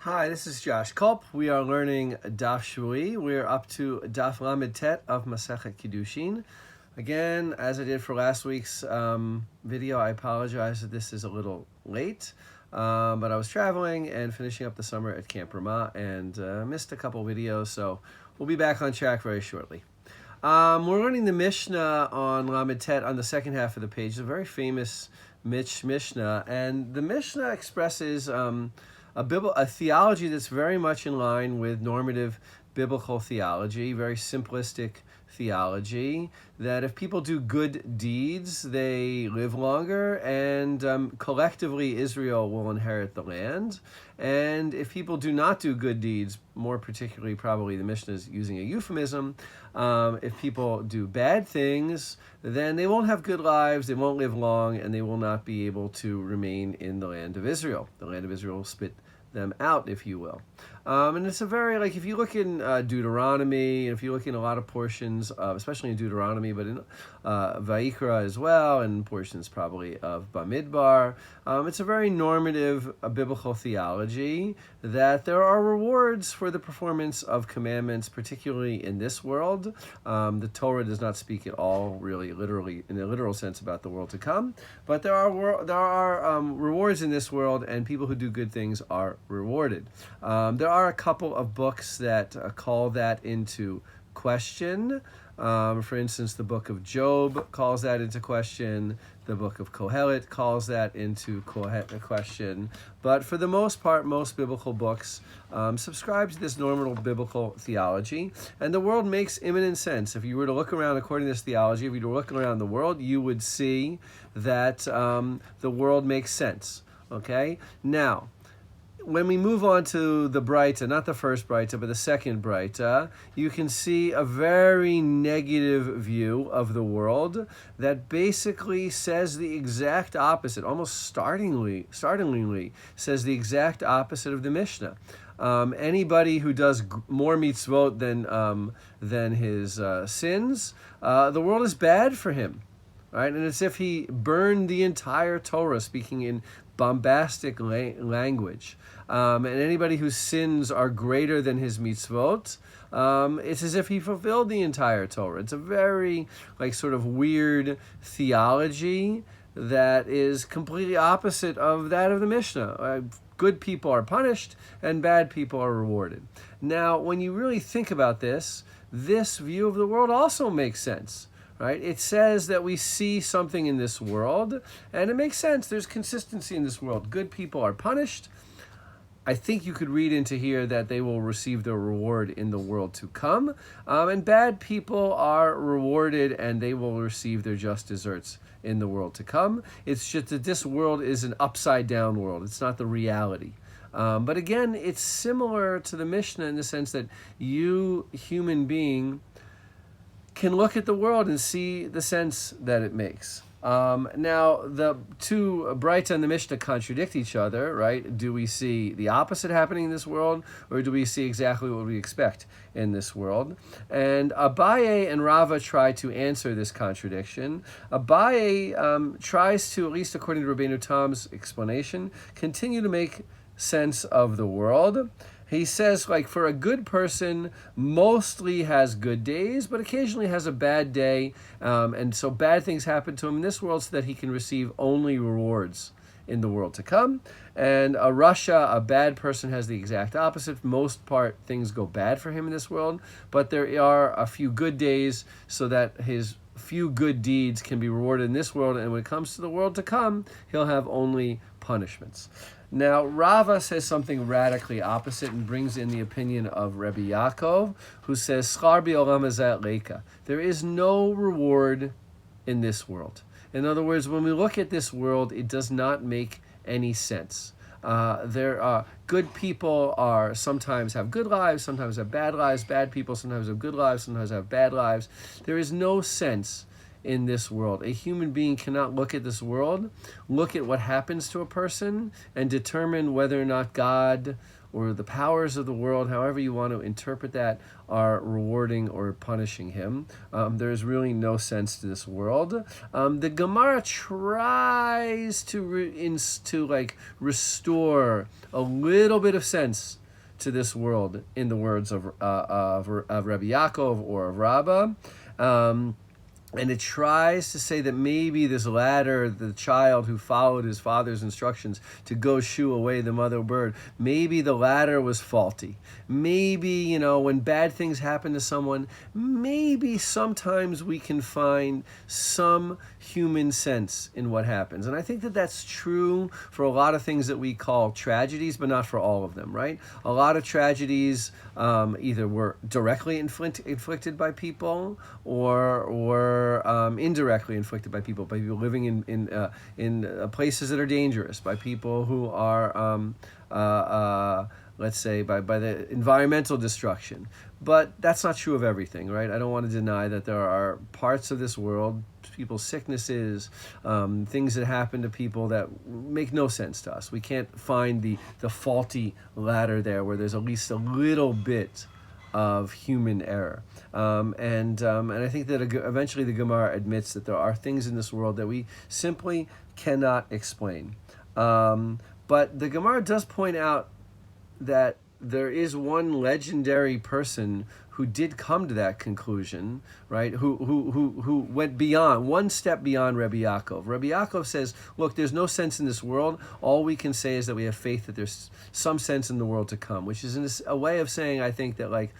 Hi, this is Josh Kulp. We are learning Daf Shevui. We're up to Daf Lammed Tet of Masechet Kiddushin. Again, as I did for last week's video, I apologize that this is a little late, but I was traveling and finishing up the summer at Camp Ramah and missed a couple videos, so we'll be back on track very shortly. We're learning the Mishnah on Lammed Tet on the second half of the page. It's a very famous Mishnah, and the Mishnah expresses a theology that's very much in line with normative biblical theology, very simplistic theology, that if people do good deeds, they live longer, and collectively Israel will inherit the land. And if people do not do good deeds, more particularly probably the Mishnah is using a euphemism, if people do bad things, then they won't have good lives, they won't live long, and they will not be able to remain in the land of Israel. The land of Israel will spit them out, if you will. And it's a very, if you look in Deuteronomy, if you look in a lot of portions, especially in Deuteronomy, but in Vayikra as well, and portions probably of Bamidbar, it's a very normative biblical theology that there are rewards for the performance of commandments, particularly in this world. The Torah does not speak at all, really, literally, in a literal sense, about the world to come, but there are rewards in this world, and people who do good things are rewarded. There are a couple of books that call that into question. For instance, the book of Job calls that into question. The book of Kohelet calls that into question. But for the most part, most biblical books subscribe to this normal biblical theology. And the world makes imminent sense. If you were to look around according to this theology, if you were to look around the world, you would see that the world makes sense. Okay? Now, when we move on to the Breita, not the first Breita, but the second Breita, you can see a very negative view of the world that basically says the exact opposite, almost startlingly says the exact opposite of the Mishnah. Anybody who does more mitzvot than his sins, the world is bad for him. Right? And it's as if he burned the entire Torah, speaking in bombastic language. And anybody whose sins are greater than his mitzvot, it's as if he fulfilled the entire Torah. It's a very sort of weird theology that is completely opposite of that of the Mishnah. Good people are punished and bad people are rewarded. Now, when you really think about this view of the world also makes sense. Right? It says that we see something in this world, and it makes sense. There's consistency in this world. Good people are punished. I think you could read into here that they will receive their reward in the world to come. And bad people are rewarded, and they will receive their just deserts in the world to come. It's just that this world is an upside-down world. It's not the reality. But again, it's similar to the Mishnah in the sense that you, human being, can look at the world and see the sense that it makes. Now, the two Breita and the Mishnah contradict each other, right? Do we see the opposite happening in this world, or do we see exactly what we expect in this world? And Abaye and Rava try to answer this contradiction. Abaye tries to, at least according to Rabbeinu Tam's explanation, continue to make sense of the world. He says, for a good person, mostly has good days, but occasionally has a bad day, and so bad things happen to him in this world so that he can receive only rewards in the world to come. And a bad person, has the exact opposite. For most part, things go bad for him in this world, but there are a few good days so that his few good deeds can be rewarded in this world, and when it comes to the world to come, he'll have only punishments. Now, Rava says something radically opposite and brings in the opinion of Rebbe Yaakov, who says, Schar b'olam hazeh leika. There is no reward in this world. In other words, when we look at this world, it does not make any sense. Good people sometimes have good lives, sometimes have bad lives. Bad people sometimes have good lives, sometimes have bad lives. There is no sense in this world. A human being cannot look at this world, look at what happens to a person, and determine whether or not God or the powers of the world, however you want to interpret that, are rewarding or punishing him. There's really no sense to this world. The Gemara tries to restore a little bit of sense to this world in the words of Rabbi Yaakov or of Rabbah. And it tries to say that maybe this ladder, the child who followed his father's instructions to go shoo away the mother bird, maybe the ladder was faulty. Maybe, when bad things happen to someone, maybe sometimes we can find some human sense in what happens. And I think that that's true for a lot of things that we call tragedies, but not for all of them, right? A lot of tragedies either were directly inflicted by people or indirectly inflicted by people living in places that are dangerous, by people who are, let's say, by the environmental destruction. But that's not true of everything, right? I don't want to deny that there are parts of this world, people's sicknesses, things that happen to people that make no sense to us. We can't find the faulty ladder there where there's at least a little bit of human error. And I think that eventually the Gemara admits that there are things in this world that we simply cannot explain. But the Gemara does point out that there is one legendary person who did come to that conclusion, right? Who went beyond, one step beyond Rabbi Yaakov. Rabbi Yaakov says, look, there's no sense in this world. All we can say is that we have faith that there's some sense in the world to come, which is a way of saying, I think, that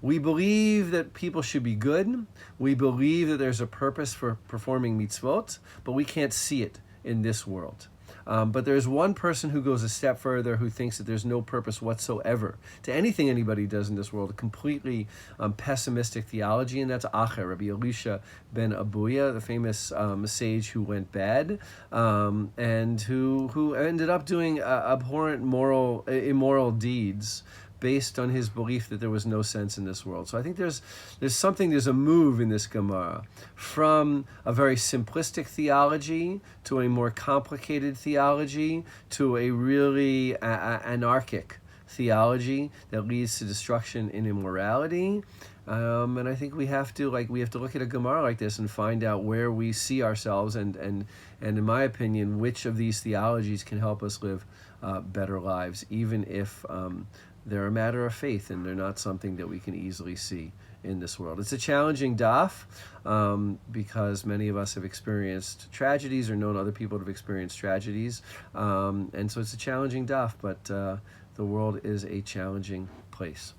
we believe that people should be good. We believe that there's a purpose for performing mitzvot, but we can't see it in this world. But there's one person who goes a step further, who thinks that there's no purpose whatsoever to anything anybody does in this world, a completely pessimistic theology, and that's Acher, Rabbi Elisha ben Abuya, the famous sage who went bad, and who ended up doing abhorrent immoral deeds based on his belief that there was no sense in this world. So I think there's a move in this Gemara from a very simplistic theology to a more complicated theology to a really anarchic theology that leads to destruction and immorality. And I think we have to look at a Gemara like this and find out where we see ourselves and in my opinion, which of these theologies can help us live better lives, even if they're a matter of faith and they're not something that we can easily see in this world. It's a challenging daf because many of us have experienced tragedies or known other people that have experienced tragedies. And so it's a challenging daf, but the world is a challenging place.